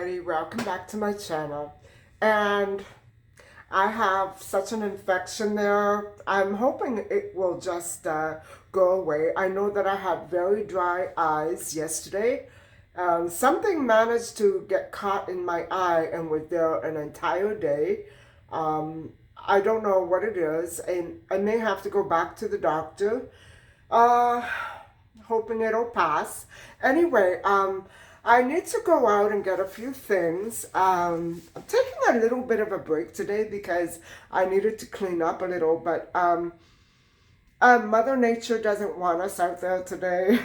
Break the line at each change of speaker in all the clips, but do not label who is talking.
everybody, welcome back to my channel. And I have such an infection there. I'm hoping it will just go away. I know that I had very dry eyes yesterday. Something managed to get caught in my eye and was there an entire day. I don't know what it is, and I may have to go back to the doctor. Hoping it'll pass. Anyway, I need to go out and get a few things. I'm taking a little bit of a break today because I needed to clean up a little, but Mother Nature doesn't want us out there today.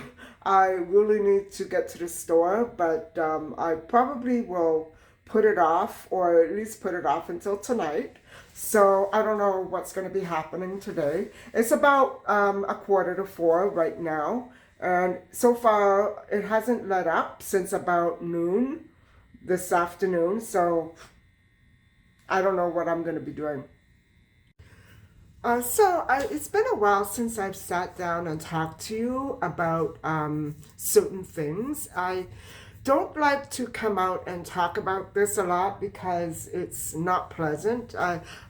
I really need to get to the store, but I probably will put it off, or at least put it off until tonight. So I don't know what's going to be happening today. It's about 3:45 right now. And so far, it hasn't let up since about noon this afternoon. So I don't know what I'm going to be doing. It's been a while since I've sat down and talked to you about certain things. I don't like to come out and talk about this a lot because it's not pleasant.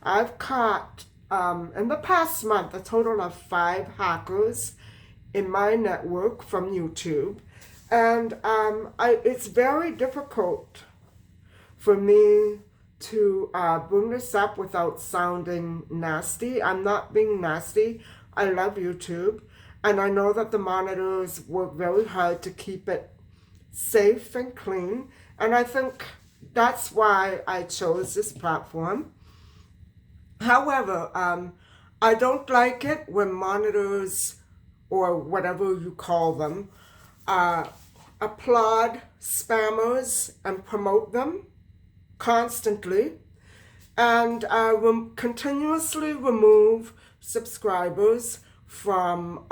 I've caught, in the past month, a total of 5 hackers in my network from YouTube. And it's very difficult for me to bring this up without sounding nasty. I'm not being nasty. I love YouTube. And I know that the monitors work very hard to keep it safe and clean. And I think that's why I chose this platform. However, I don't like it when monitors, or whatever you call them, applaud spammers and promote them constantly, and continuously remove subscribers from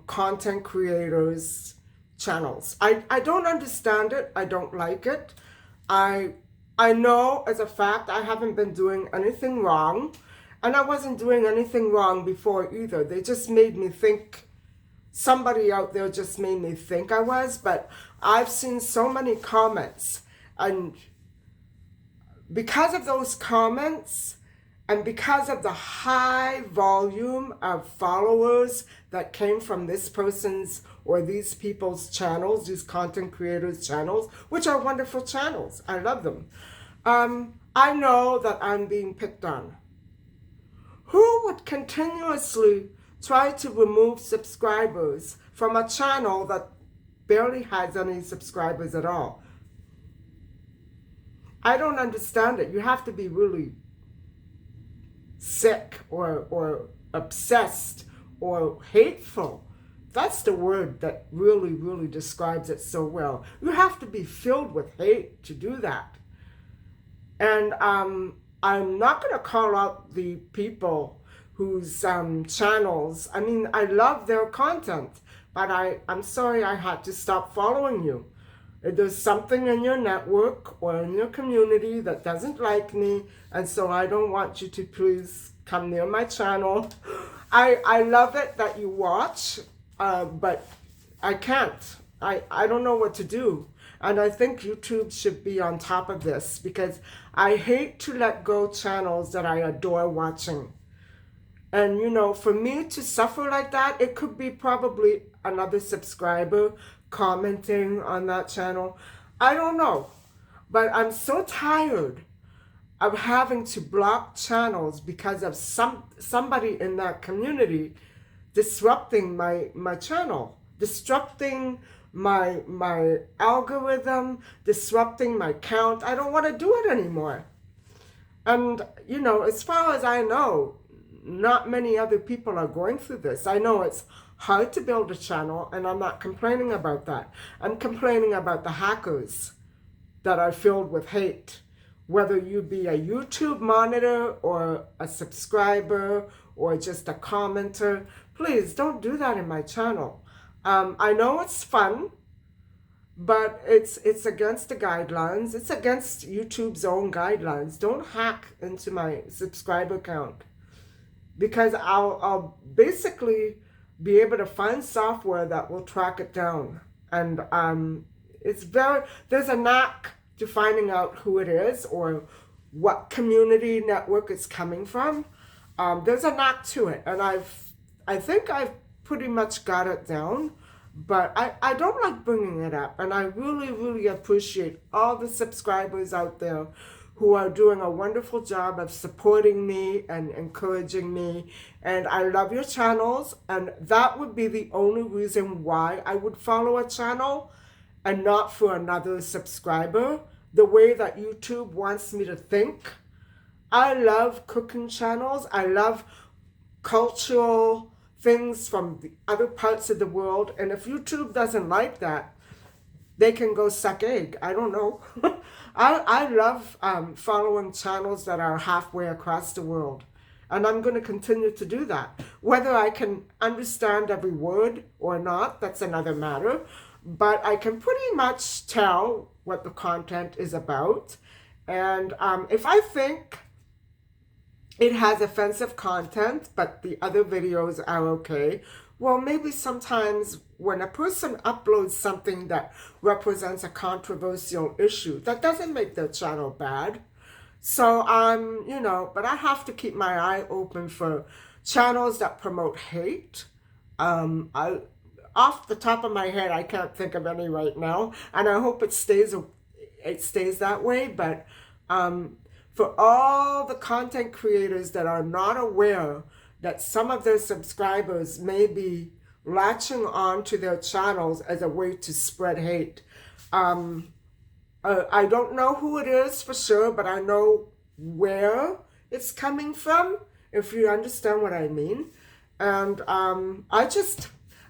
content creators' channels. I don't understand it. I don't like it. I know as a fact I haven't been doing anything wrong, and I wasn't doing anything wrong before either. They just made me think. Somebody out there just made me think I was, but I've seen so many comments, and because of those comments and because of the high volume of followers that came from this person's or these people's channels, these content creators' channels, which are wonderful channels, I love them, I know that I'm being picked on. Who would continuously try to remove subscribers from a channel that barely has any subscribers at all? I don't understand it. You have to be really sick or obsessed or hateful. That's the word that really, really describes it so well. You have to be filled with hate to do that. And I'm not going to call out the people whose channels, I mean, I love their content, but I'm sorry I had to stop following you. There's something in your network or in your community that doesn't like me, and so I don't want you to please come near my channel. I love it that you watch, but I can't. I don't know what to do. And I think YouTube should be on top of this, because I hate to let go channels that I adore watching. And, you know, for me to suffer like that, it could be probably another subscriber commenting on that channel. I don't know. But I'm so tired of having to block channels because of somebody in that community disrupting my channel, disrupting my algorithm, disrupting my count. I don't want to do it anymore. And, you know, as far as I know, not many other people are going through this. I know it's hard to build a channel, and I'm not complaining about that. I'm complaining about the hackers that are filled with hate. Whether you be a YouTube monitor or a subscriber or just a commenter, please don't do that in my channel. I know it's fun, but it's against the guidelines. It's against YouTube's own guidelines. Don't hack into my subscriber count, because I'll basically be able to find software that will track it down. And there's a knack to finding out who it is or what community network it's coming from. There's a knack to it, and I think I've pretty much got it down, but I don't like bringing it up, and I really, really appreciate all the subscribers out there who are doing a wonderful job of supporting me and encouraging me, and I love your channels, and that would be the only reason why I would follow a channel and not for another subscriber, the way that YouTube wants me to think. I love cooking channels. I love cultural things from the other parts of the world. And if YouTube doesn't like that, they can go suck egg. I don't know. I love following channels that are halfway across the world. And I'm going to continue to do that. Whether I can understand every word or not, that's another matter. But I can pretty much tell what the content is about. And if I think it has offensive content, but the other videos are okay, well, maybe sometimes when a person uploads something that represents a controversial issue, that doesn't make their channel bad. So, you know, but I have to keep my eye open for channels that promote hate. Off the top of my head, I can't think of any right now, and I hope it stays that way. But for all the content creators that are not aware that some of their subscribers may be latching on to their channels as a way to spread hate, I don't know who it is for sure, but I know where it's coming from, if you understand what I mean. And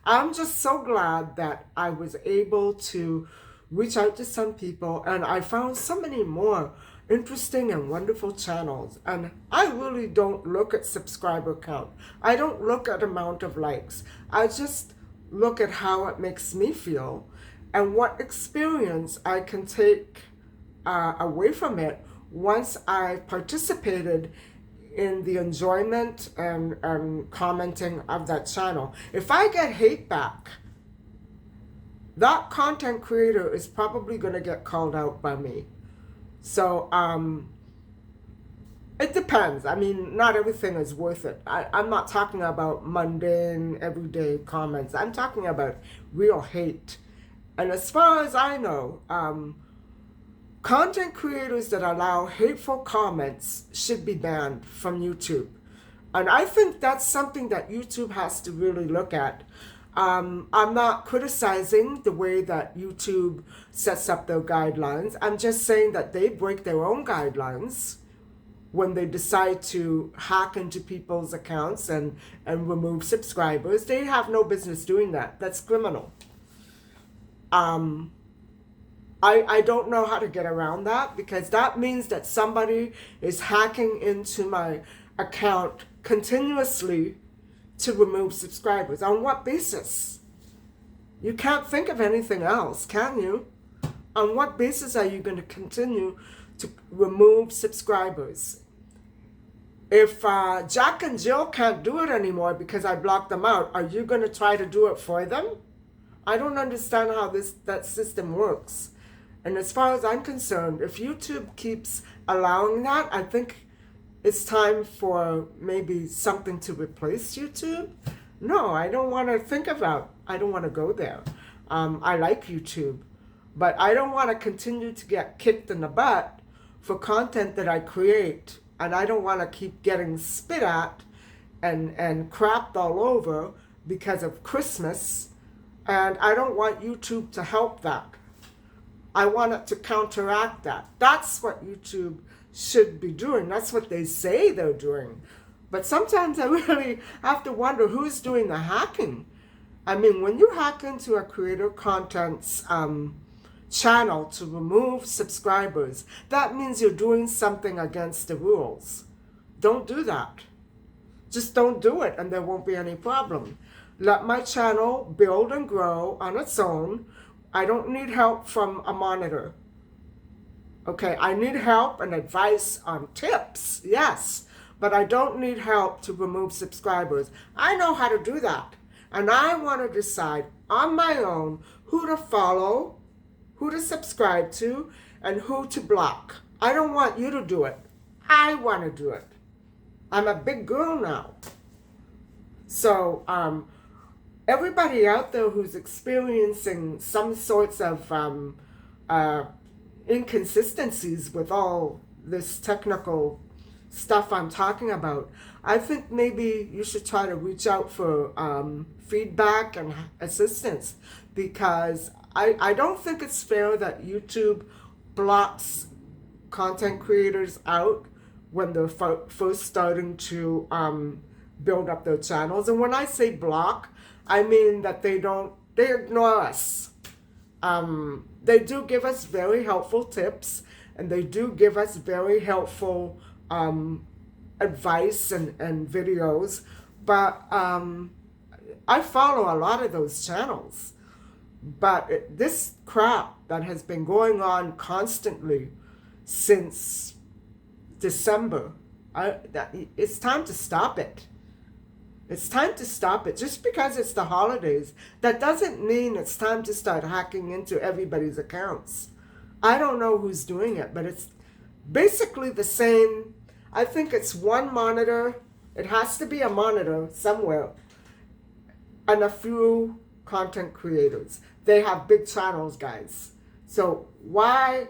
I'm just so glad that I was able to reach out to some people, and I found so many more interesting and wonderful channels. And I really don't look at subscriber count. I don't look at amount of likes. I just look at how it makes me feel and what experience I can take away from it once I participated in the enjoyment and commenting of that channel. If I get hate back, that content creator is probably going to get called out by me. So it depends. I mean, not everything is worth it. I'm not talking about mundane, everyday comments. I'm talking about real hate. And as far as I know, content creators that allow hateful comments should be banned from YouTube. And I think that's something that YouTube has to really look at. I'm not criticizing the way that YouTube sets up their guidelines. I'm just saying that they break their own guidelines when they decide to hack into people's accounts and remove subscribers. They have no business doing that. That's criminal. I don't know how to get around that, because that means that somebody is hacking into my account continuously to remove subscribers. On what basis? You can't think of anything else, can you? On what basis are you going to continue to remove subscribers? If Jack and Jill can't do it anymore because I blocked them out, are you going to try to do it for them? I don't understand how that system works. And as far as I'm concerned, if YouTube keeps allowing that, I think it's time for maybe something to replace YouTube. No, I don't want to think about, I don't want to go there. I like YouTube, but I don't want to continue to get kicked in the butt for content that I create, and I don't want to keep getting spit at and crapped all over because of Christmas, and I don't want YouTube to help that. I want it to counteract that. That's what YouTube should be doing. That's what they say they're doing. But sometimes I really have to wonder who's doing the hacking. I mean, when you hack into a creator content's channel to remove subscribers, that means you're doing something against the rules. Don't do that. Just don't do it, and there won't be any problem. Let my channel build and grow on its own. I don't need help from a monitor. Okay, I need help and advice on tips, yes, but I don't need help to remove subscribers. I know how to do that, and I want to decide on my own who to follow, who to subscribe to, and who to block. I don't want you to do it. I want to do it. I'm a big girl now. So everybody out there who's experiencing some sorts of inconsistencies with all this technical stuff I'm talking about, I think maybe you should try to reach out for feedback and assistance, because I don't think it's fair that YouTube blocks content creators out when they're first starting to build up their channels. And when I say block, I mean that they ignore us. They do give us very helpful tips, and they do give us very helpful advice and videos, but I follow a lot of those channels. But this crap that has been going on constantly since December, it's time to stop it. It's time to stop it. Just because it's the holidays, that doesn't mean it's time to start hacking into everybody's accounts. I don't know who's doing it, but it's basically the same. I think it's one monitor. It has to be a monitor somewhere, and a few content creators. They have big channels, guys. So why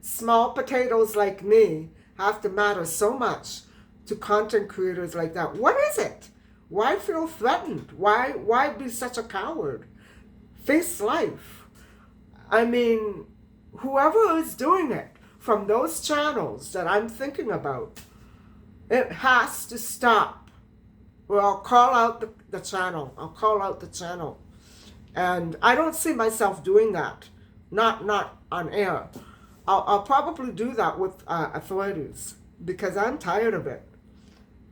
small potatoes like me have to matter so much to content creators like that? What is it? Why feel threatened? Why be such a coward? Face life. I mean, whoever is doing it from those channels that I'm thinking about, it has to stop. Or I'll call out the channel. I'll call out the channel. And I don't see myself doing that. Not on air. I'll probably do that with authorities, because I'm tired of it.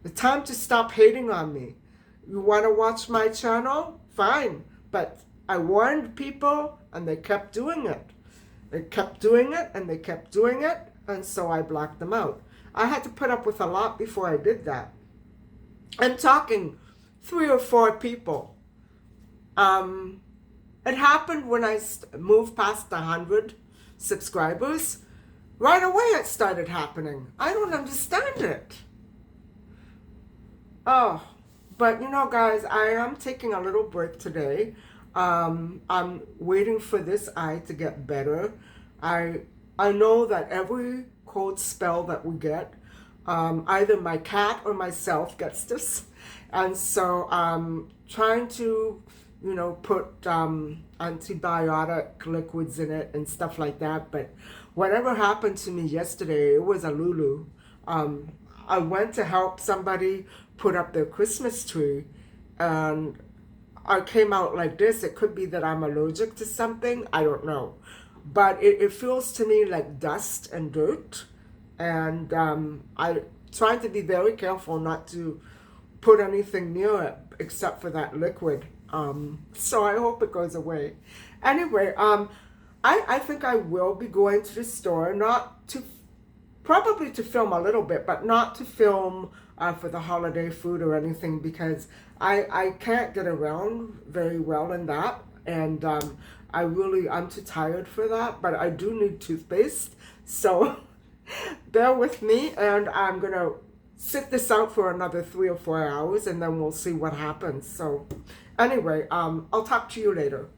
It's time to stop hating on me. You want to watch my channel? Fine. But I warned people, and they kept doing it. They kept doing it, and they kept doing it, and so I blocked them out. I had to put up with a lot before I did that. I'm talking 3 or 4 people. It happened when I moved past 100 subscribers. Right away it started happening. I don't understand it. Oh, but you know, guys, I am taking a little break today. I'm waiting for this eye to get better. I know that every cold spell that we get, either my cat or myself gets this. And so I'm trying to, put antibiotic liquids in it and stuff like that. But whatever happened to me yesterday, it was a Lulu. I went to help somebody put up their Christmas tree, and I came out like this. It could be that I'm allergic to something. I don't know. But it feels to me like dust and dirt. And I'm trying to be very careful not to put anything near it except for that liquid. So I hope it goes away. Anyway, I think I will be going to the store, probably to film a little bit, but not to film for the holiday food or anything, because I can't get around very well in that. And I'm too tired for that, but I do need toothpaste. So bear with me, and I'm going to sit this out for another 3 or 4 hours, and then we'll see what happens. So anyway, I'll talk to you later.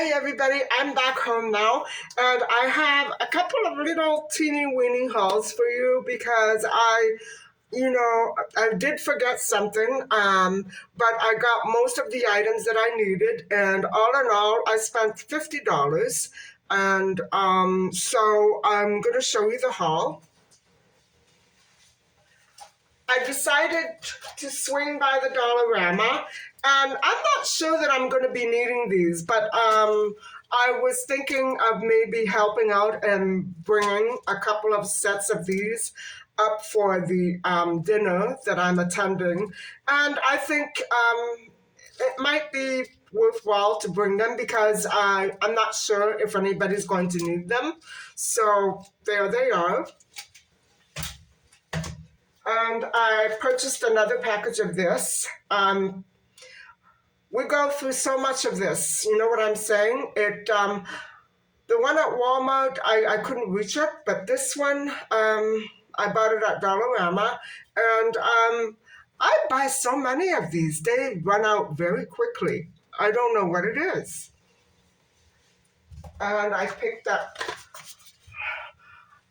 Hi everybody, I'm back home now, and I have a couple of little teeny weeny hauls for you because I did forget something, but I got most of the items that I needed, and all in all, I spent $50, and so I'm going to show you the haul. I decided to swing by the Dollarama, and I'm not sure that I'm going to be needing these, but I was thinking of maybe helping out and bringing a couple of sets of these up for the dinner that I'm attending, and I think it might be worthwhile to bring them because I'm not sure if anybody's going to need them. So there they are. And I purchased another package of this. We go through so much of this. You know what I'm saying? The one at Walmart, I couldn't reach it, but this one, I bought it at Dollarama, and I buy so many of these. They run out very quickly. I don't know what it is. And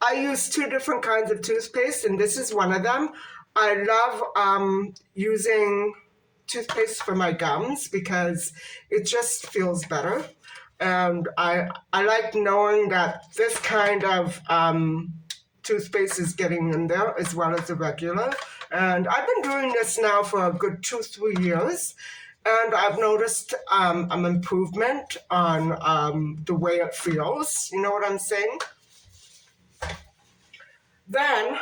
I use two different kinds of toothpaste, and this is one of them. I love using toothpaste for my gums because it just feels better. And I like knowing that this kind of toothpaste is getting in there as well as the regular. And I've been doing this now for a good 2-3 years. And I've noticed an improvement on the way it feels. You know what I'm saying? Then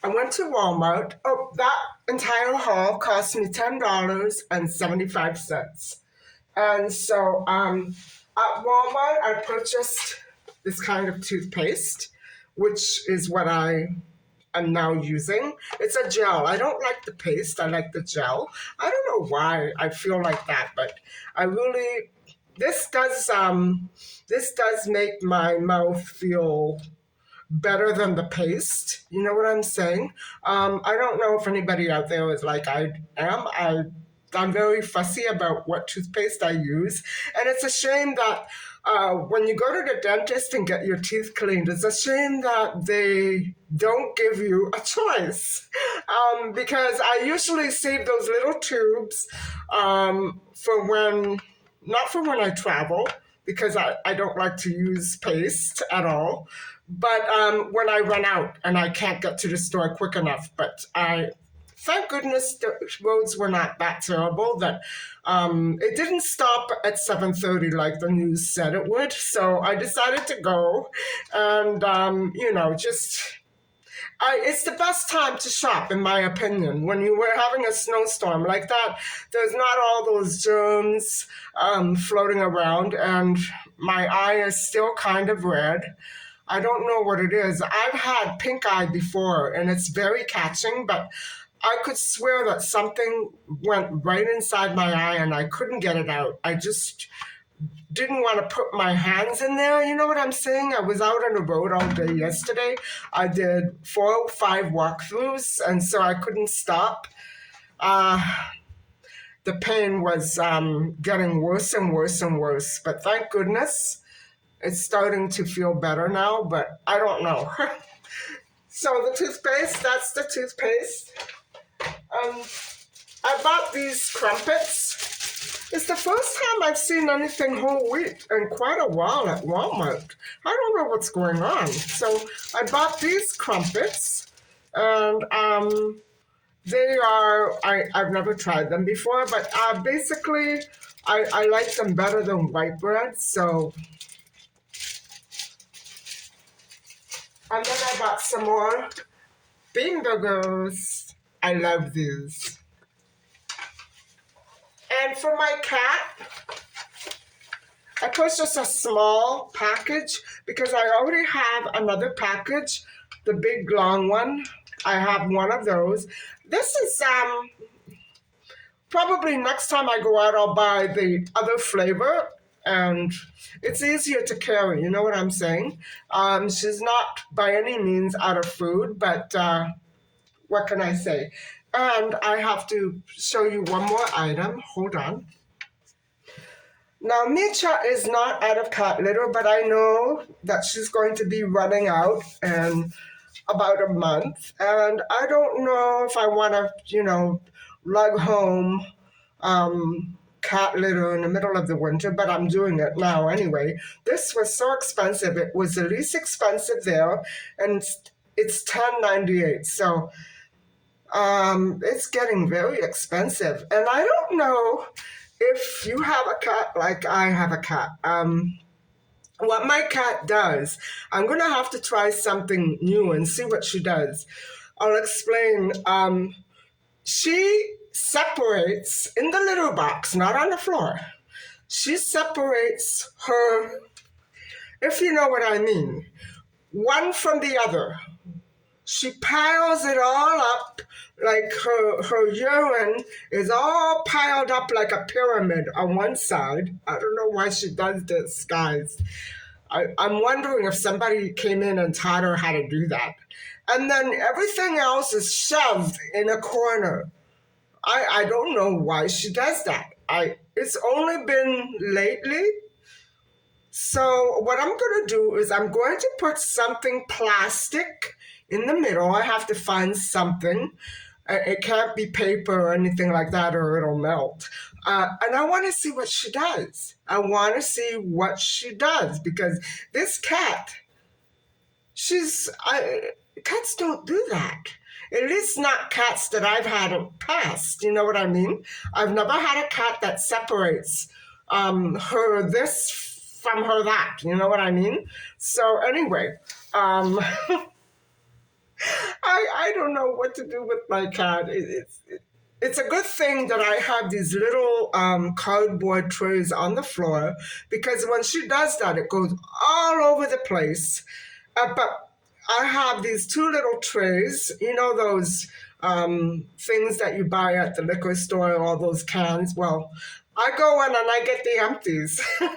I went to Walmart. Oh, that entire haul cost me $10.75. And so at Walmart, I purchased this kind of toothpaste, which is what I am now using. It's a gel. I don't like the paste. I like the gel. I don't know why I feel like that, but I really, this does make my mouth feel better than the paste. You know what I'm saying? I don't know if anybody out there is like I am. I'm very fussy about what toothpaste I use. And it's a shame that when you go to the dentist and get your teeth cleaned, it's a shame that they don't give you a choice. Because I usually save those little tubes for when, not for when I travel, because I don't like to use paste at all. But when I run out and I can't get to the store quick enough, thank goodness the roads were not that terrible that it didn't stop at 7:30 like the news said it would. So I decided to go and, it's the best time to shop, in my opinion. When you were having a snowstorm like that, there's not all those germs floating around, and my eye is still kind of red. I don't know what it is. I've had pink eye before, and it's very catching, but I could swear that something went right inside my eye, and I couldn't get it out. I just didn't want to put my hands in there. You know what I'm saying? I was out on the road all day yesterday. I did 4 or 5 walkthroughs, and so I couldn't stop. The pain was getting worse and worse and worse, but thank goodness it's starting to feel better now, but I don't know. So the toothpaste, that's the toothpaste. I bought these crumpets. It's the first time I've seen anything whole wheat in quite a while at Walmart. I don't know what's going on. So I bought these crumpets, and I've never tried them before, but basically I like them better than white bread, so. And then I bought some more bean burgers. I love these. And for my cat, I purchased a small package because I already have another package, the big long one. I have one of those. This is probably next time I go out, I'll buy the other flavor, and it's easier to carry. You know what I'm saying? She's not by any means out of food, but what can I say? And I have to show you one more item. Hold on. Now, Micha is not out of cat litter, but I know that she's going to be running out in about a month. And I don't know if I want to, lug home cat litter in the middle of the winter, but I'm doing it now anyway. This was so expensive. It was the least expensive there, and it's $10.98. So it's getting very expensive. And I don't know if you have a cat like I have a cat. What my cat does, I'm going to have to try something new and see what she does. I'll explain. She separates in the litter box, not on the floor. She separates her, if you know what I mean, one from the other. She piles it all up like her urine is all piled up like a pyramid on one side. I don't know why she does this, guys. I'm wondering if somebody came in and taught her how to do that. And then everything else is shoved in a corner. I don't know why she does that. It's only been lately. So what I'm going to do is I'm going to put something plastic in the middle. I have to find something. It can't be paper or anything like that, or it'll melt. And I want to see what she does. I want to see what she does because this cat, cats don't do that. At least not cats that I've had in the past. You know what I mean? I've never had a cat that separates her this from her that. You know what I mean? So anyway, I don't know what to do with my cat. It's a good thing that I have these little cardboard trays on the floor because when she does that, it goes all over the place. But I have these two little trays, those things that you buy at the liquor store, all those cans. Well, I go in and I get the empties and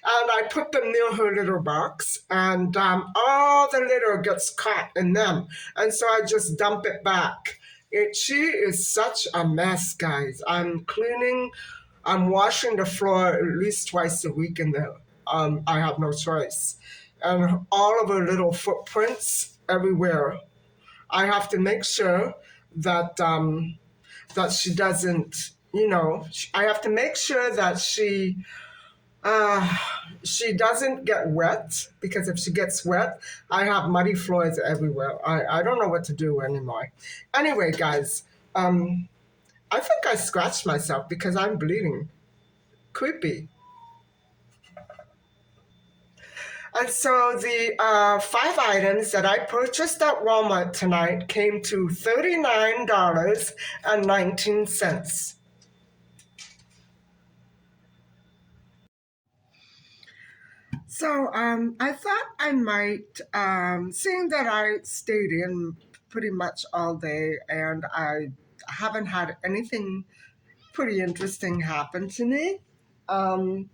I put them near her litter box, and all the litter gets caught in them. And so I just dump it back. She is such a mess, guys. I'm washing the floor at least twice a week in there. I have no choice. And all of her little footprints everywhere. I have to make sure that that she doesn't, I have to make sure that she doesn't get wet, because if she gets wet, I have muddy floors everywhere. I don't know what to do anymore. Anyway, guys, I think I scratched myself because I'm bleeding. Creepy. And so the 5 items that I purchased at Walmart tonight came to $39.19. So I thought I might, seeing that I stayed in pretty much all day and I haven't had anything pretty interesting happen to me, I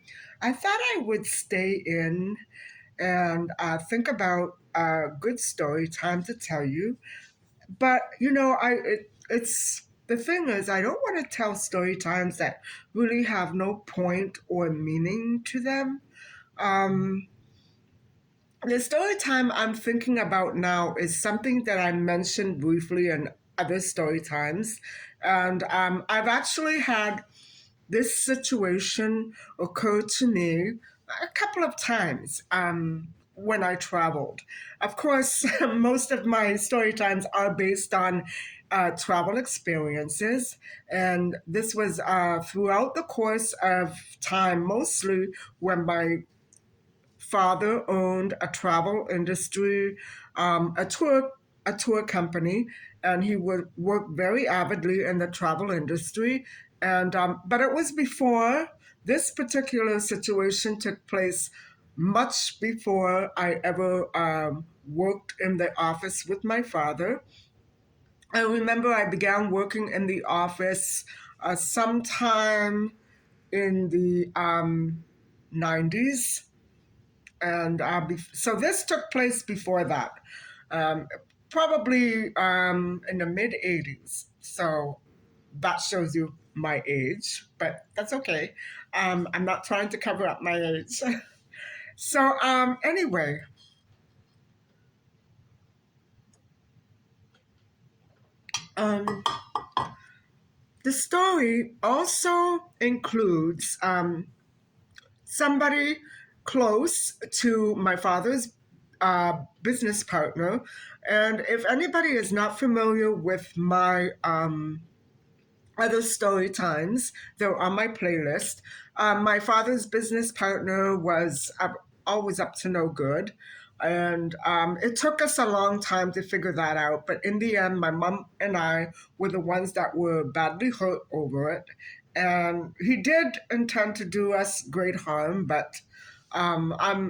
thought I would stay in and think about a good story time to tell you. But it's the thing is I don't want to tell story times that really have no point or meaning to them. Um, the story time I'm thinking about now is something that I mentioned briefly in other story times, and I've actually had this situation occurred to me a couple of times when I traveled. Of course, most of my story times are based on travel experiences, and this was throughout the course of time, mostly when my father owned a travel industry, a tour company, and he would work very avidly in the travel industry. And but it was before this particular situation took place, much before I ever worked in the office with my father. I remember I began working in the office sometime in the 90s, and so this took place before that, um, probably in the mid 80s. So that shows you my age, but that's okay. I'm not trying to cover up my age. So, anyway, um, the story also includes somebody close to my father's business partner. And if anybody is not familiar with my other story times, they're on my playlist. My father's business partner was always up to no good. And it took us a long time to figure that out. But in the end, my mom and I were the ones that were badly hurt over it. And he did intend to do us great harm, but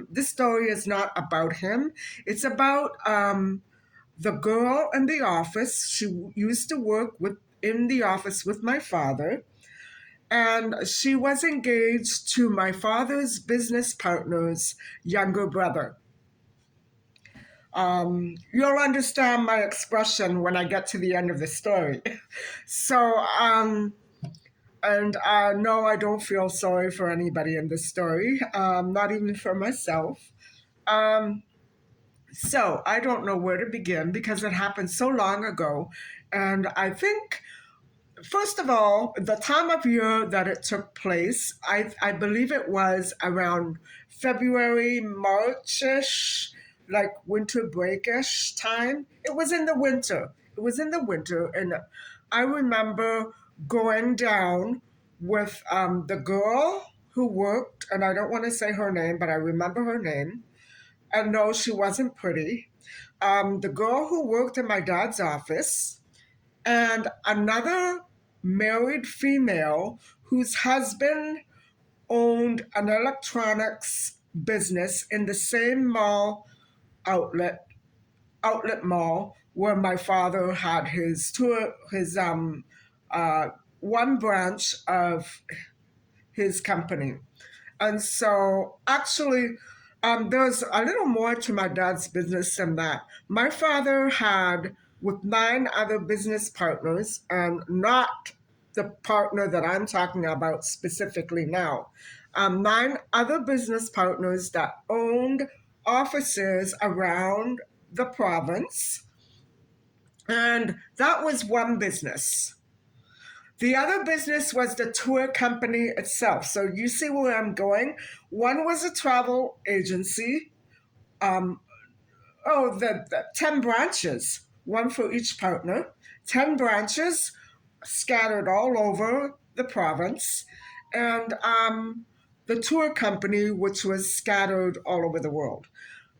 this story is not about him. It's about the girl in the office. She used to work in the office with my father, and she was engaged to my father's business partner's younger brother. You'll understand my expression when I get to the end of the story. So, and no, I don't feel sorry for anybody in this story, not even for myself. Um, so, I don't know where to begin because it happened so long ago. And I think, first of all, the time of year that it took place, I believe it was around February, March-ish, like winter break-ish time. It was in the winter. It was in the winter. And I remember going down with the girl who worked, and I don't want to say her name, but I remember her name. And no, she wasn't pretty. The girl who worked in my dad's office, and another married female whose husband owned an electronics business in the same outlet outlet mall where my father had his uh one branch of his company. And so, actually, there's a little more to my dad's business than that. My father had, with nine other business partners, and not the partner that I'm talking about specifically now, nine other business partners that owned offices around the province. And that was one business. The other business was the tour company itself. So you see where I'm going. One was a travel agency. Um, the 10 branches, one for each partner, 10 branches scattered all over the province. And the tour company, which was scattered all over the world.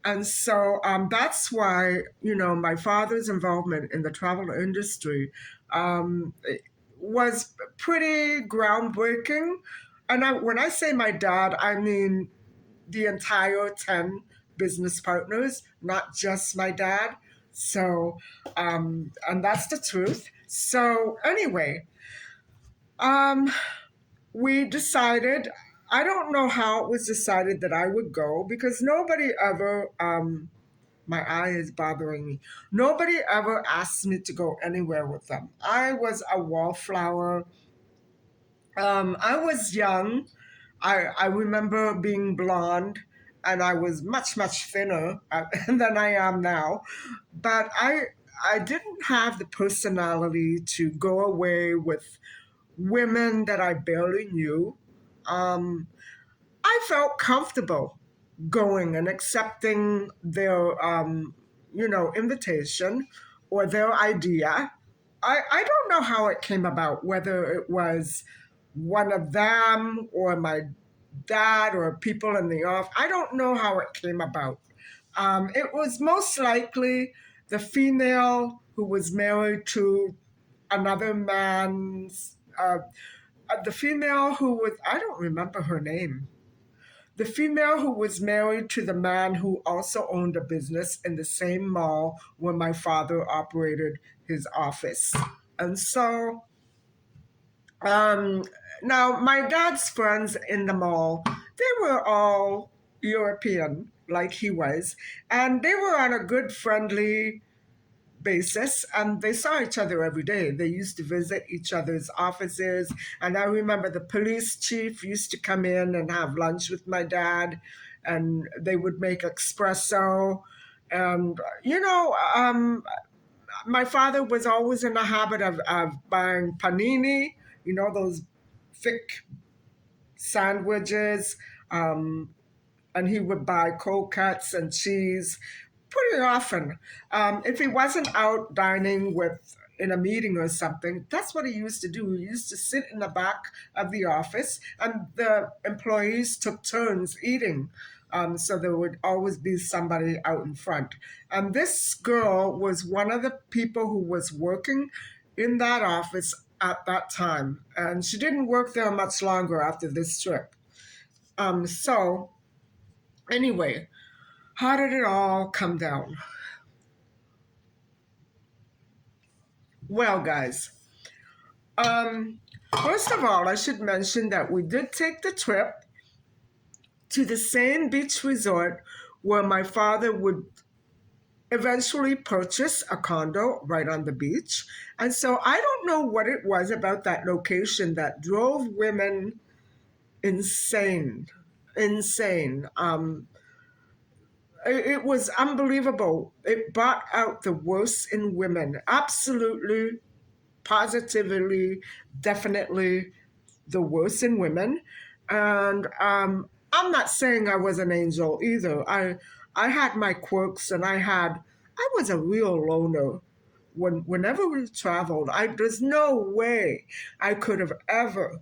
And so that's why, my father's involvement in the travel industry um, was pretty groundbreaking. And when I say my dad, I mean the entire 10 business partners, not just my dad. So, and that's the truth. So, anyway, um, we decided, I don't know how it was decided that I would go because nobody ever, my eye is bothering me. Nobody ever asked me to go anywhere with them. I was a wallflower. I was young. I remember being blonde, and I was much, much thinner than I am now. But I didn't have the personality to go away with women that I barely knew. Um, I felt comfortable going and accepting their, invitation or their idea. I don't know how it came about, whether it was one of them or my dad or people in the office. I don't know how it came about. It was most likely the female who was married to another man's, the female who was, I don't remember her name. The female who was married to the man who also owned a business in the same mall where my father operated his office. And so, um, now my dad's friends in the mall, they were all European, like he was, and they were on a good, friendly basis, and they saw each other every day. They used to visit each other's offices, and I remember the police chief used to come in and have lunch with my dad, and they would make espresso. And my father was always in the habit of buying panini, those thick sandwiches. Um, and he would buy cold cuts and cheese pretty often. If he wasn't out dining with in a meeting or something, that's what he used to do. He used to sit in the back of the office, and the employees took turns eating. So there would always be somebody out in front. And this girl was one of the people who was working in that office at that time. And she didn't work there much longer after this trip. So anyway, how did it all come down? Well, guys, um, first of all, I should mention that we did take the trip to the same beach resort where my father would eventually purchase a condo right on the beach. And so I don't know what it was about that location that drove women insane. Insane. It was unbelievable. It brought out the worst in women. Absolutely, positively, definitely the worst in women. And I'm not saying I was an angel either. I had my quirks, and I was a real loner. Whenever we traveled, there's no way I could have ever,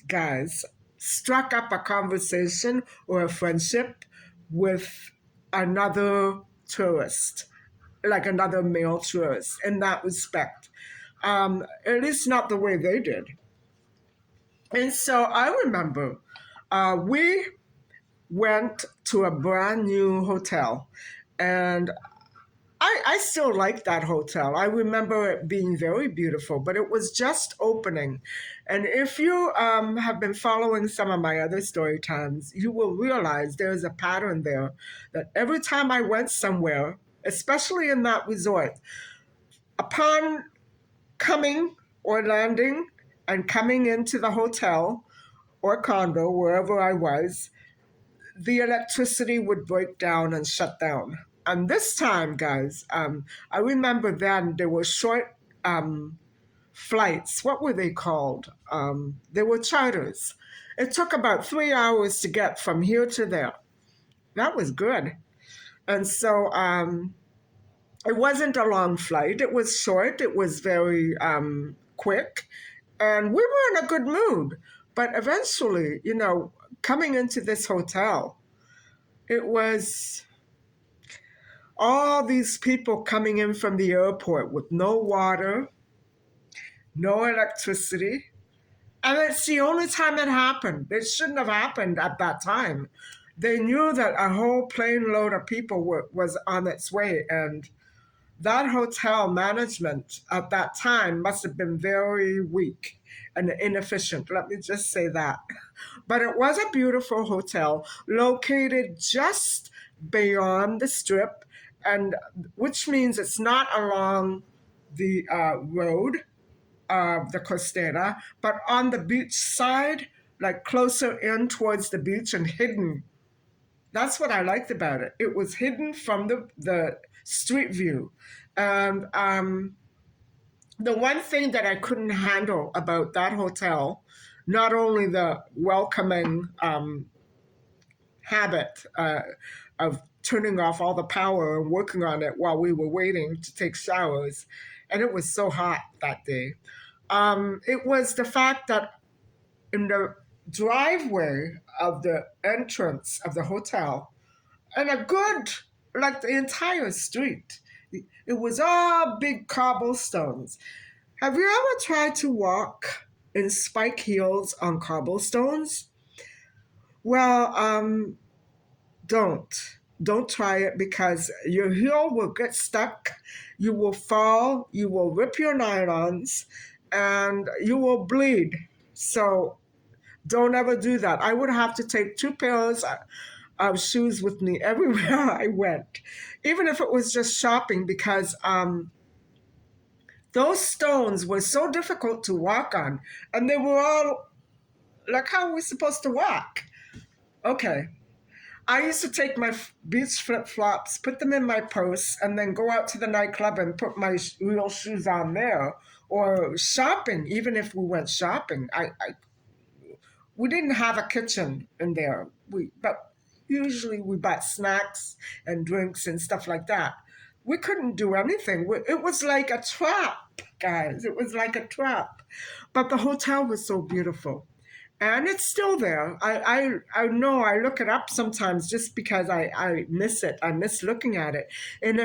guys, struck up a conversation or a friendship with another tourist, like another male tourist, in that respect. At least not the way they did. And so I remember we went to a brand new hotel, and I still like that hotel. I remember it being very beautiful, but it was just opening. And if you have been following some of my other story times, you will realize there's a pattern there that every time I went somewhere, especially in that resort, upon coming or landing and coming into the hotel or condo, wherever I was, the electricity would break down and shut down. And this time, guys, I remember then there were short flights. What were they called? They were charters. It took about 3 hours to get from here to there. That was good. And so it wasn't a long flight. It was short. It was very quick. And we were in a good mood. But eventually, coming into this hotel, it was all these people coming in from the airport with no water, no electricity. And it's the only time it happened. It shouldn't have happened at that time. They knew that a whole plane load of people was on its way. And that hotel management at that time must have been very weak and inefficient. Let me just say that. But it was a beautiful hotel located just beyond the strip, and which means it's not along the road of the Costera, but on the beach side, like closer in towards the beach and hidden. That's what I liked about it. It was hidden from the street view. And the one thing that I couldn't handle about that hotel, not only the welcoming habit of turning off all the power and working on it while we were waiting to take showers, and it was so hot that day. It was the fact that in the driveway of the entrance of the hotel, and a good, like the entire street, it was all big cobblestones. Have you ever tried to walk in spike heels on cobblestones? Well, don't. Don't try it because your heel will get stuck, you will fall, you will rip your nylons, and you will bleed. So don't ever do that. I would have to take two pairs of shoes with me everywhere I went, even if it was just shopping, because Those stones were so difficult to walk on, and they were all like, how are we supposed to walk? Okay. I used to take my beach flip flops, put them in my purse, and then go out to the nightclub and put my real shoes on there. Or shopping, even if we went shopping. We didn't have a kitchen in there. But usually we bought snacks and drinks and stuff like that. We couldn't do anything. It was like a trap, guys. It was like a trap. But the hotel was so beautiful. And it's still there. I know I look it up sometimes just because I miss it. I miss looking at it. And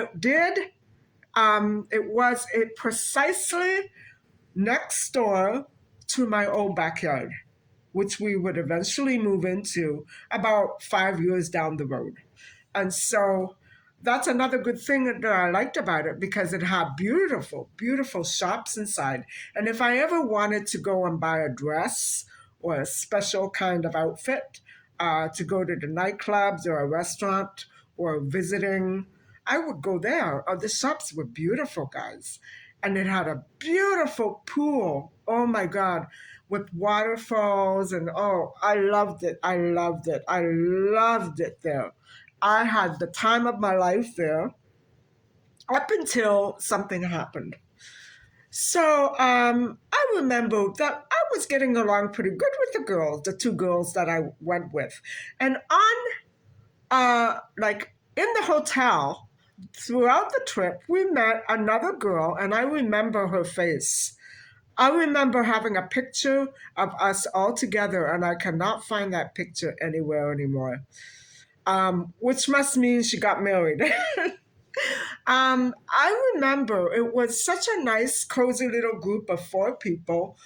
it was it precisely next door to my old backyard, which we would eventually move into about 5 years down the road. And so that's another good thing that I liked about it because it had beautiful, beautiful shops inside. And if I ever wanted to go and buy a dress or a special kind of outfit to go to the nightclubs or a restaurant or visiting, I would go there. The shops were beautiful, guys. And it had a beautiful pool. Oh my God, with waterfalls. And oh, I loved it. I loved it. I loved it there. I had the time of my life there up until something happened. So I remember that I was getting along pretty good with the girls, the two girls that I went with. And on, like, in the hotel, throughout the trip, we met another girl, and I remember her face. I remember having a picture of us all together, and I cannot find that picture anywhere anymore, which must mean she got married. I remember it was such a nice, cozy little group of four people,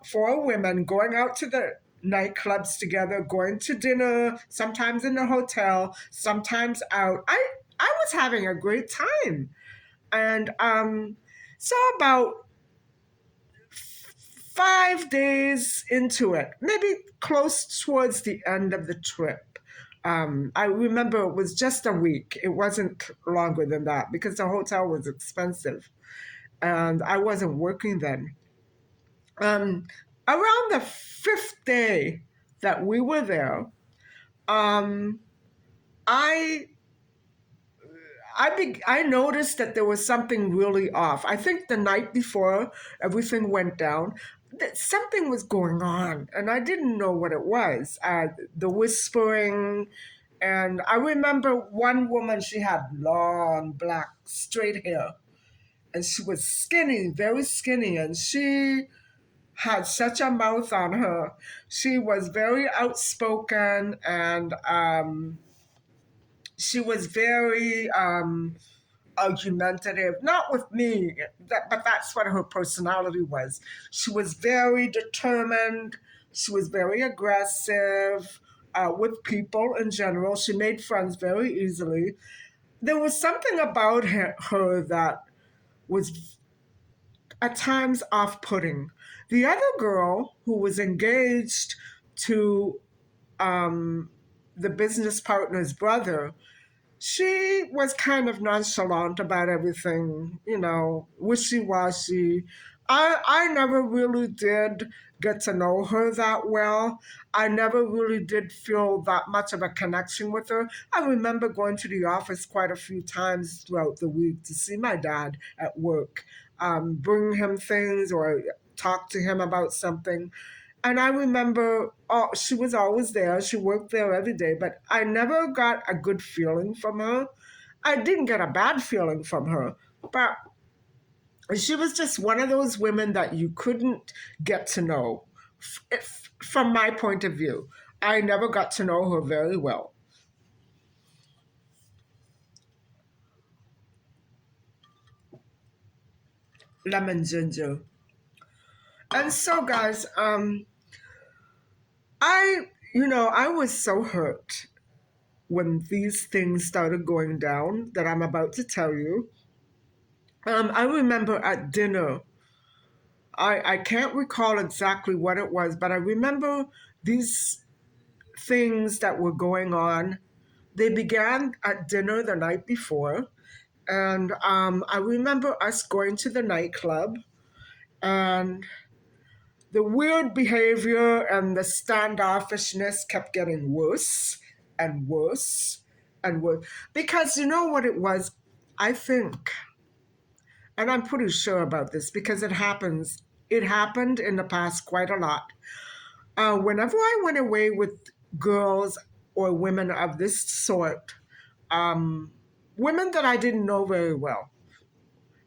four women going out to the nightclubs together, going to dinner, sometimes in the hotel, sometimes out. I was having a great time. And so about 5 days into it, maybe close towards the end of the trip. I remember it was just a week. It wasn't longer than that because the hotel was expensive and I wasn't working then. Um, Around the fifth day that we were there, um, I I noticed that there was something really off. I think the night before everything went down, that something was going on, and I didn't know what it was. The whispering, and I remember one woman. She had long black straight hair, and she was skinny, very skinny, and she had such a mouth on her. She was very outspoken, and she was very argumentative, not with me, but that's what her personality was. She was very determined, she was very aggressive with people in general. She made friends very easily. There was something about her that was at times off putting. The other girl who was engaged to the business partner's brother, she was kind of nonchalant about everything, wishy washy. I never really did get to know her that well. I never really did feel that much of a connection with her. I remember going to the office quite a few times throughout the week to see my dad at work, bring him things or talk to him about something. And I remember she was always there. She worked there every day, but I never got a good feeling from her. I didn't get a bad feeling from her, but she was just one of those women that you couldn't get to know. From my point of view, I never got to know her very well. Lemon ginger. And so, guys, I was so hurt when these things started going down that I'm about to tell you. I remember at dinner, I can't recall exactly what it was, but I remember these things that were going on. They began at dinner the night before, and I remember us going to the nightclub. And the weird behavior and the standoffishness kept getting worse and worse and worse. Because you know what it was? I think, and I'm pretty sure about this because it happens. It happened in the past quite a lot. Whenever I went away with girls or women of this sort, um, women that I didn't know very well,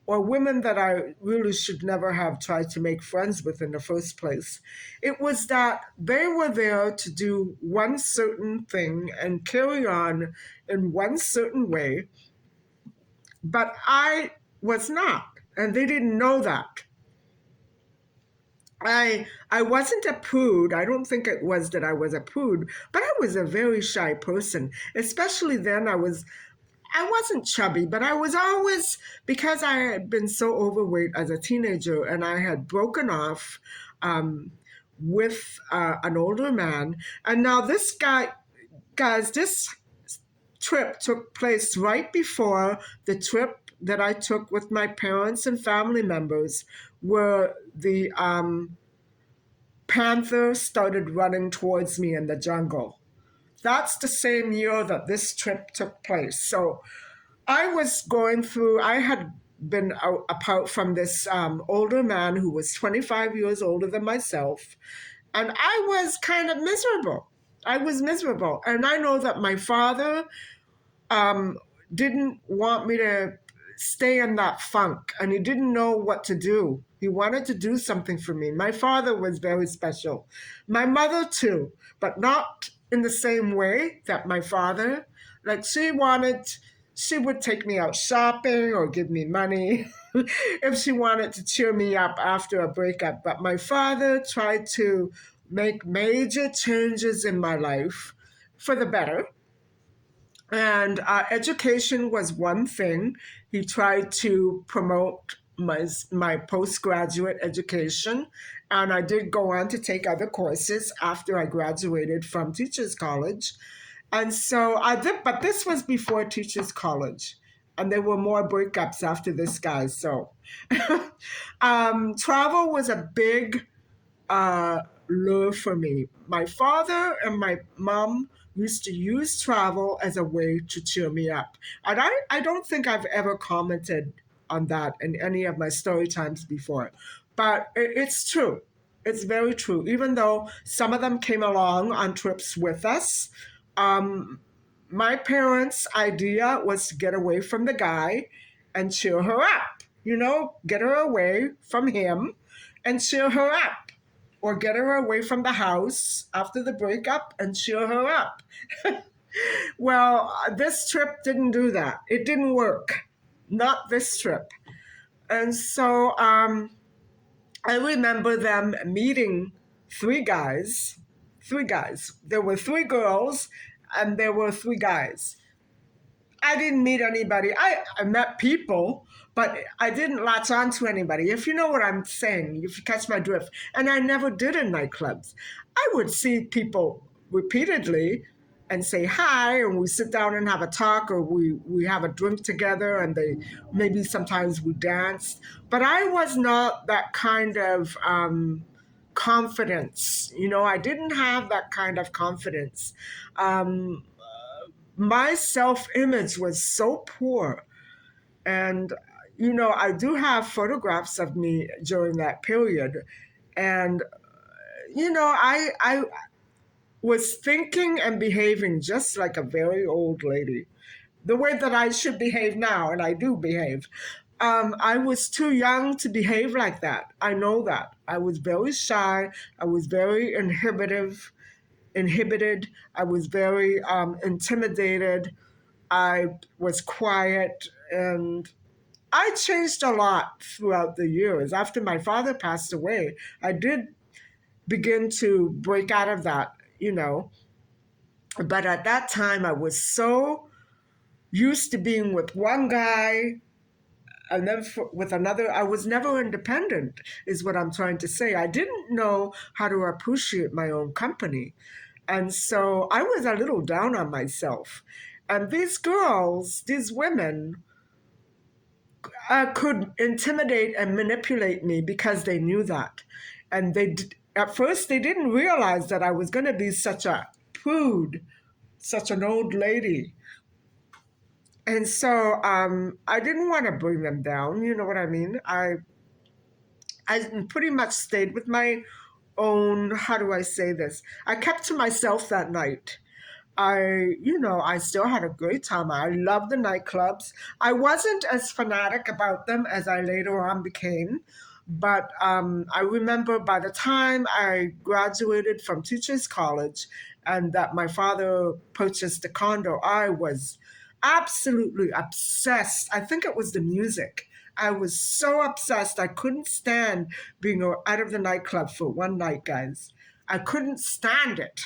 or women that I really should never have tried to make friends with in the first place. It was that they were there to do one certain thing and carry on in one certain way, but I was not, and they didn't know that. I wasn't a prude. I don't think it was that I was a prude, but I was a very shy person. Especially then I wasn't chubby, but I was always, because I had been so overweight as a teenager and I had broken off um, with an older man. And now this trip took place right before the trip that I took with my parents and family members, where the panther started running towards me in the jungle. That's the same year that this trip took place. So I had been apart from this older man who was 25 years older than myself, and I was kind of miserable. I was miserable. And I know that my father um, didn't want me to stay in that funk, and he didn't know what to do. He wanted to do something for me. My father was very special. My mother, too, but not in the same way that my father. Like, she would take me out shopping or give me money if she wanted to cheer me up after a breakup. But my father tried to make major changes in my life for the better, and education was one thing. He tried to promote my postgraduate education, and I did go on to take other courses after I graduated from Teachers College. And so I did, but this was before Teachers College, and there were more breakups after this guy. So travel was a big uh, lure for me. My father and my mom used to use travel as a way to cheer me up. And I don't think I've ever commented on that in any of my story times before. But it's true. It's very true. Even though some of them came along on trips with us, um, my parents' idea was to get away from the guy and cheer her up. Get her away from him and cheer her up, or get her away from the house after the breakup and cheer her up. Well, this trip didn't do that. It didn't work. Not this trip. And so I remember them meeting three guys. Three guys. There were three girls and there were three guys. I didn't meet anybody. I met people, but I didn't latch on to anybody. If you know what I'm saying, if you catch my drift. And I never did in nightclubs. I would see people repeatedly and say hi, and we sit down and have a talk, or we have a drink together, and they maybe sometimes we danced. But I was not that kind of confidence. I didn't have that kind of confidence. Um, my self image was so poor. And, I do have photographs of me during that period. And, I was thinking and behaving just like a very old lady, the way that I should behave now, and I do behave. I was too young to behave like that. I know that. I was very shy. I was very inhibited. I was very intimidated. I was quiet, and I changed a lot throughout the years. After my father passed away, I did begin to break out of that, But at that time, I was so used to being with one guy and then with another. I was never independent, is what I'm trying to say. I didn't know how to appreciate my own company. And so I was a little down on myself. And these girls, these women, could intimidate and manipulate me because they knew that. And at first, they didn't realize that I was going to be such a prude, such an old lady. And so I didn't want to bring them down. You know what I mean? I pretty much stayed with my own, how do I say this? I kept to myself that night. I still had a great time. I loved the nightclubs. I wasn't as fanatic about them as I later on became. But I remember by the time I graduated from Teachers College and that my father purchased a condo, I was absolutely obsessed. I think it was the music. I was so obsessed. I couldn't stand being out of the nightclub for one night, guys. I couldn't stand it.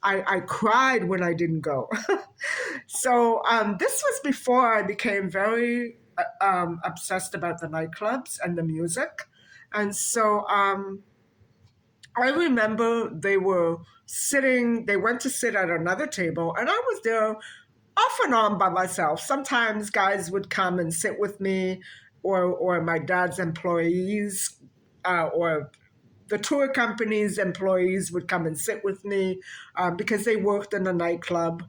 I cried when I didn't go. So this was before I became very obsessed about the nightclubs and the music. And so I remember they went to sit at another table, and I was there off and on by myself. Sometimes guys would come and sit with me, or my dad's employees, or the tour company's employees would come and sit with me because they worked in the nightclub.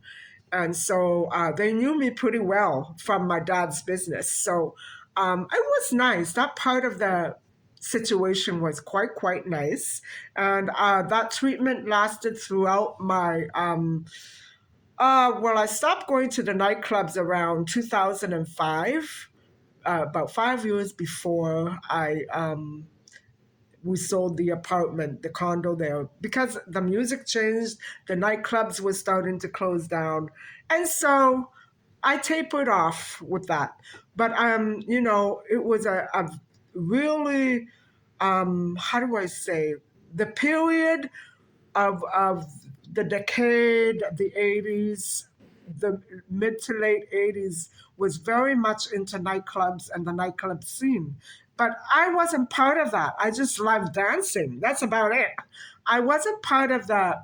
And so they knew me pretty well from my dad's business. So it was nice. That part of the situation was quite nice. And that treatment lasted throughout my well, I stopped going to the nightclubs around 2005, about 5 years before we sold the apartment, the condo there, because the music changed, the nightclubs were starting to close down. And so I tapered off with that. But, it was a really, how do I say, the period of the decade, the 80s, the mid to late 80s was very much into nightclubs and the nightclub scene. But I wasn't part of that. I just loved dancing. That's about it. I wasn't part of the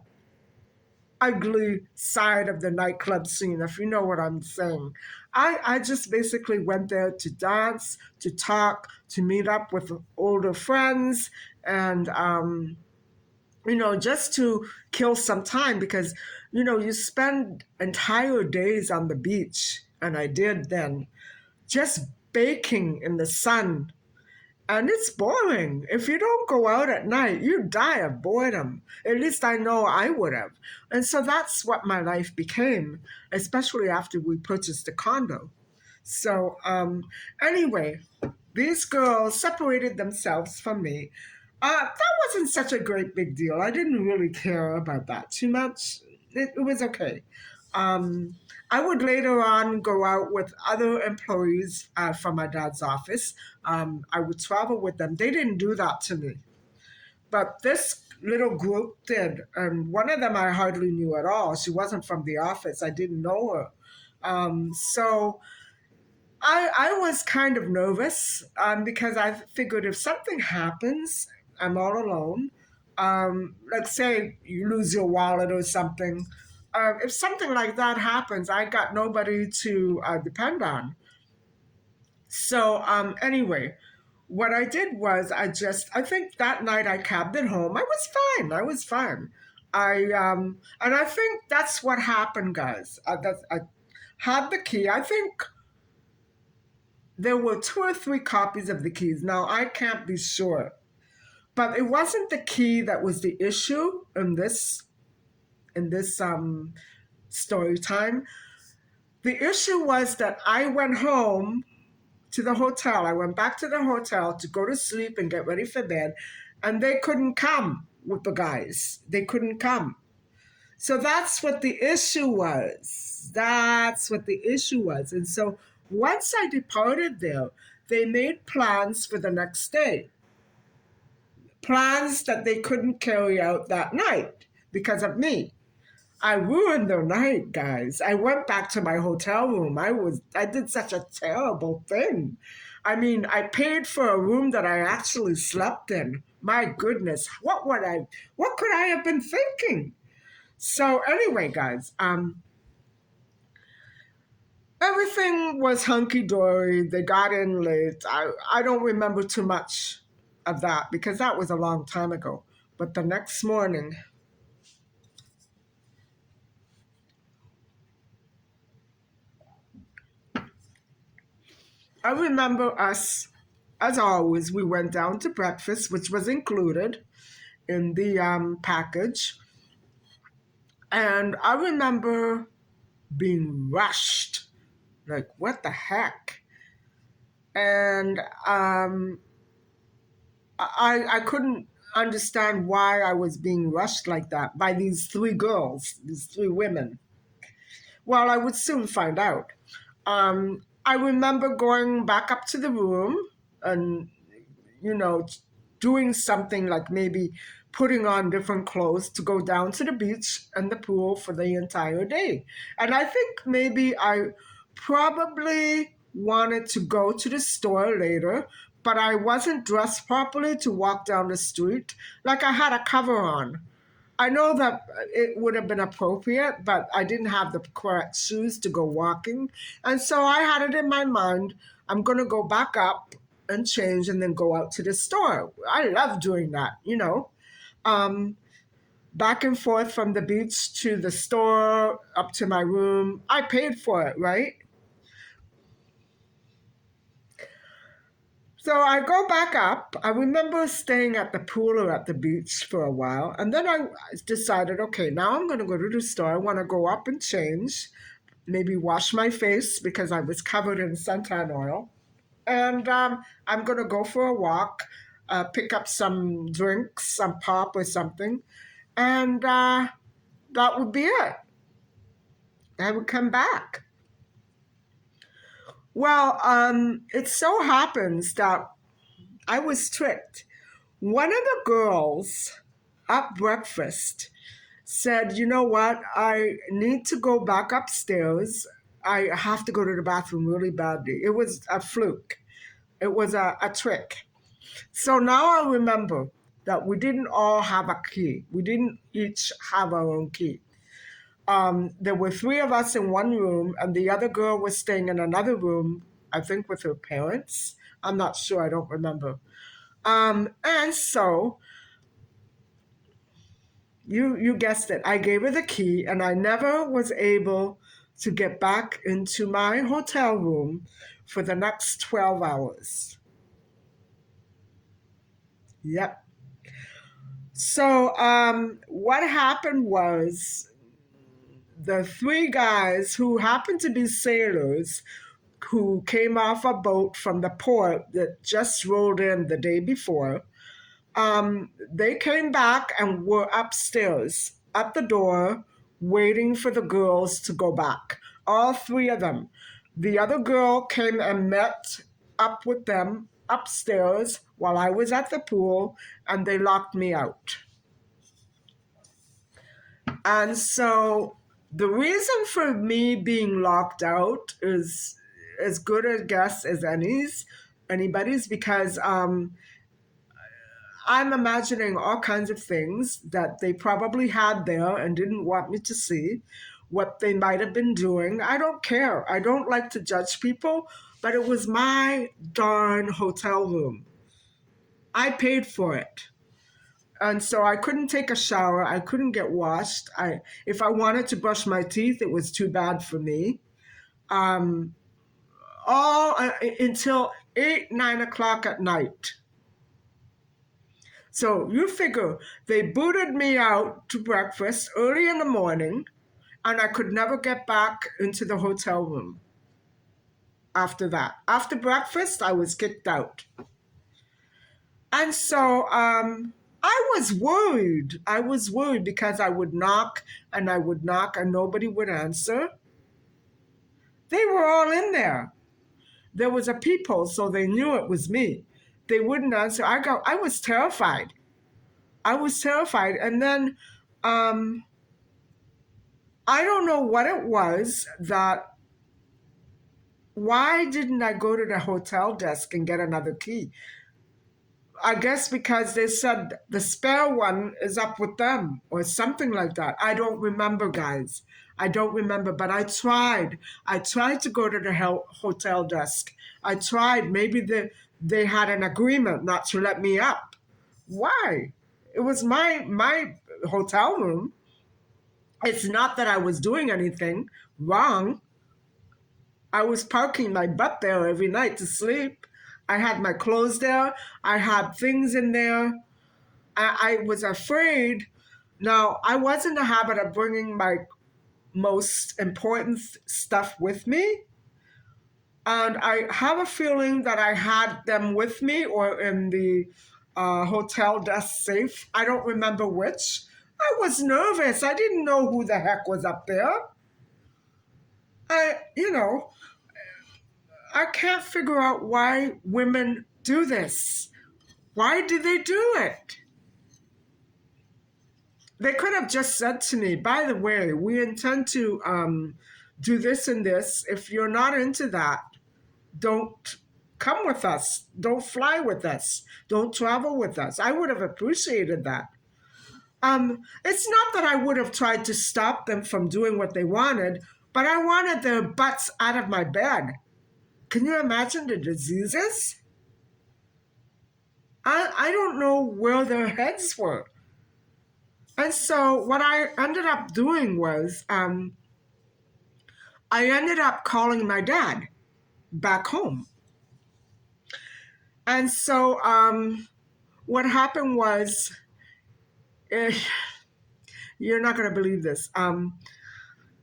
ugly side of the nightclub scene, if you know what I'm saying. I just basically went there to dance, to talk, to meet up with older friends, and just to kill some time because, you spend entire days on the beach, and I did then, just baking in the sun. And it's boring. If you don't go out at night, you die of boredom. At least I know I would have. And so that's what my life became, especially after we purchased the condo. So, anyway, these girls separated themselves from me. That wasn't such a great big deal. I didn't really care about that too much. It was okay. Um, I would later on go out with other employees from my dad's office. I would travel with them. They didn't do that to me. But this little group did. And one of them I hardly knew at all. She wasn't from the office. I didn't know her. So I was kind of nervous because I figured if something happens, I'm all alone. Let's say you lose your wallet or something. If something like that happens, I got nobody to depend on. So anyway, what I did was I think that night I cabbed it home. I was fine. I was fine. And I think that's what happened, guys. I had the key. I think there were two or three copies of the keys. Now, I can't be sure, but it wasn't the key that was the issue in this story time. The issue was that I went home to the hotel. I went back to the hotel to go to sleep and get ready for bed, and they couldn't come with the guys. They couldn't come. So that's what the issue was. That's what the issue was. And so once I departed there, they made plans for the next day, plans that they couldn't carry out that night because of me. I ruined their night, guys. I went back to my hotel room. I did such a terrible thing. I mean, I paid for a room that I actually slept in. My goodness, what could I have been thinking? So anyway, guys, Everything was hunky dory. They got in late. I don't remember too much of that because that was a long time ago. But the next morning, I remember us, as always, we went down to breakfast, which was included in the package. And I remember being rushed. Like, what the heck? And I couldn't understand why I was being rushed like that by these three girls, these three women. Well, I would soon find out. I remember going back up to the room and, you know, doing something like maybe putting on different clothes to go down to the beach and the pool for the entire day. And I think maybe I probably wanted to go to the store later, but I wasn't dressed properly to walk down the street. Like I had a cover on. I know that it would have been appropriate, but I didn't have the correct shoes to go walking. And so I had it in my mind, I'm going to go back up and change and then go out to the store. I love doing that, you know. Um, Back and forth from the beach to the store, up to my room. I paid for it, right? So I go back up. I remember staying at the pool or at the beach for a while. And then I decided, okay, now I'm going to go to the store. I want to go up and change, maybe wash my face because I was covered in suntan oil. And I'm going to go for a walk, pick up some drinks, some pop or something. And that would be it. I would come back. Well, it so happens that I was tricked. One of the girls at breakfast said, you know what? I need to go back upstairs. I have to go to the bathroom really badly. It was a fluke, it was a trick. So now I remember that we didn't all have a key, we didn't each have our own key. There were three of us in one room, and the other girl was staying in another room, I think with her parents. I'm not sure, I don't remember. And so you guessed it. I gave her the key, and I never was able to get back into my hotel room for the next 12 hours. Yep. So what happened was the three guys who happened to be sailors who came off a boat from the port that just rolled in the day before, they came back and were upstairs at the door waiting for the girls to go back. All three of them. The other girl came and met up with them upstairs while I was at the pool, and they locked me out. And so the reason for me being locked out is as good a guess as anybody's, because I'm imagining all kinds of things that they probably had there and didn't want me to see, what they might have been doing. I don't care. I don't like to judge people, but it was my darn hotel room. I paid for it. And so I couldn't take a shower. I couldn't get washed. If I wanted to brush my teeth, it was too bad for me. Um, all until 8, 9 o'clock at night. So you figure they booted me out to breakfast early in the morning, and I could never get back into the hotel room after that. After breakfast, I was kicked out. And so I was worried. I was worried because I would knock and I would knock and nobody would answer. They were all in there. There was a peephole, so they knew it was me. They wouldn't answer. I was terrified. I was terrified. And then I don't know what it was that, why didn't I go to the hotel desk and get another key? I guess because they said the spare one is up with them or something like that. I don't remember, guys. I don't remember, but I tried. I tried to go to the hotel desk. I tried. Maybe they had an agreement not to let me up. Why? It was my hotel room. It's not that I was doing anything wrong. I was parking my butt there every night to sleep. I had my clothes there. I had things in there. I was afraid. Now, I was in the habit of bringing my most important stuff with me. And I have a feeling that I had them with me or in the hotel desk safe. I don't remember which. I was nervous. I didn't know who the heck was up there. I, you know, I can't figure out why women do this. Why do they do it? They could have just said to me, by the way, we intend to do this and this. If you're not into that, don't come with us. Don't fly with us. Don't travel with us. I would have appreciated that. It's not that I would have tried to stop them from doing what they wanted, but I wanted their butts out of my bed. Can you imagine the diseases? I don't know where their heads were. And so what I ended up doing was I ended up calling my dad back home. And so what happened was, eh, you're not going to believe this.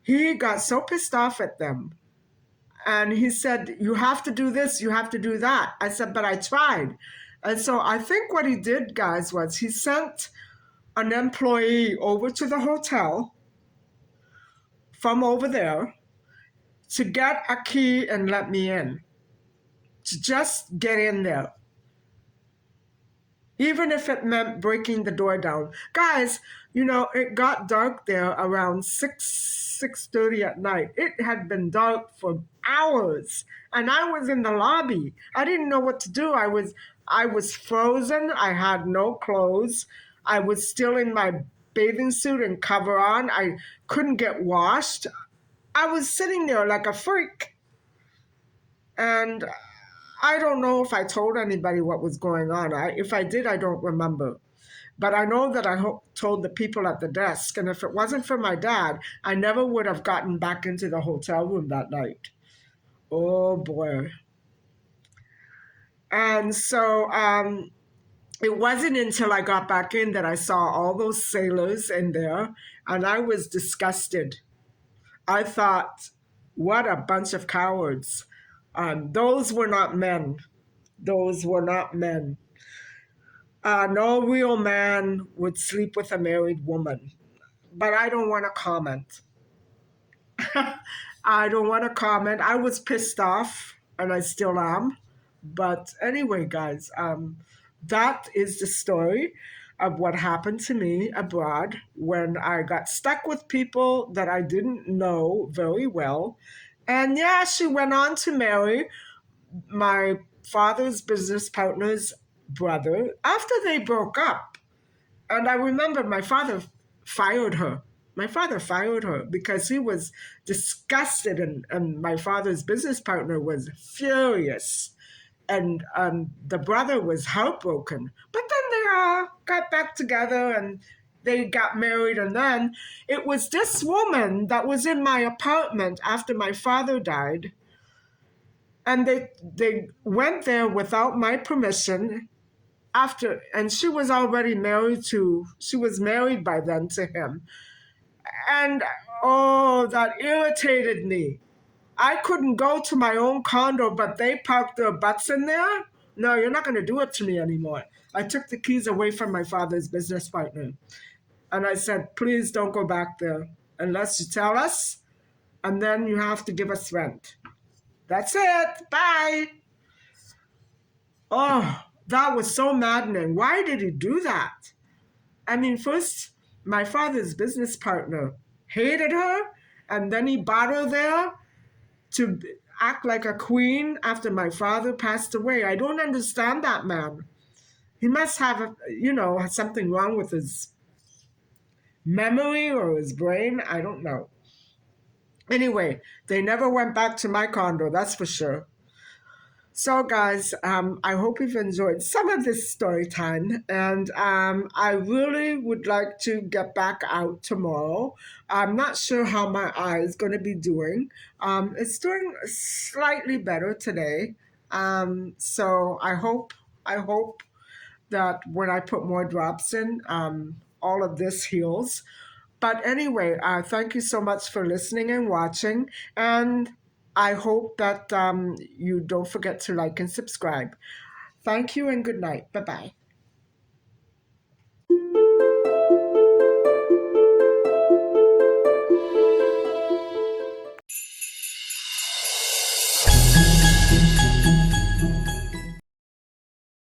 He got so pissed off at them. And he said, you have to do this, you have to do that. I said, but I tried. And so I think what he did, guys, was he sent an employee over to the hotel from over there to get a key and let me in, to just get in there, even if it meant breaking the door down. Guys, it got dark there around 6:30 at night. It had been dark for hours, and I was in the lobby. I didn't know what to do. I was frozen. I had no clothes. I was still in my bathing suit and cover on. I couldn't get washed. I was sitting there like a freak. And I don't know if I told anybody what was going on. If I did, I don't remember. But I know that I told the people at the desk. And if it wasn't for my dad, I never would have gotten back into the hotel room that night. Oh boy. And so it wasn't until I got back in that I saw all those sailors in there, and I was disgusted. I thought, what a bunch of cowards. Those were not men. Those were not men. No real man would sleep with a married woman. But I don't want to comment. I don't want to comment. I was pissed off, and I still am. But anyway, guys, that is the story of what happened to me abroad when I got stuck with people that I didn't know very well. And yeah, she went on to marry my father's business partner's brother after they broke up. And I remember my father fired her. My father fired her because he was disgusted, and my father's business partner was furious. And the brother was heartbroken. But then they all got back together and they got married. And then it was this woman that was in my apartment after my father died. And they went there without my permission and she was already she was married by then to him. And oh, that irritated me. I couldn't go to my own condo, but they parked their butts in there. No, you're not going to do it to me anymore. I took the keys away from my father's business partner. And I said, please don't go back there unless you tell us, and then you have to give us rent. That's it. Bye. Oh, that was so maddening. Why did he do that? I mean, first, my father's business partner hated her, and then he brought her there to act like a queen after my father passed away. I don't understand that man. He must have, something wrong with his memory or his brain. I don't know. Anyway, they never went back to my condo, that's for sure. So, guys, I hope you've enjoyed some of this story time, and I really would like to get back out tomorrow. I'm not sure how my eye is going to be doing. It's doing slightly better today, so I hope that when I put more drops in, all of this heals. But anyway, thank you so much for listening and watching. And I hope that you don't forget to like and subscribe. Thank you and good night. Bye bye.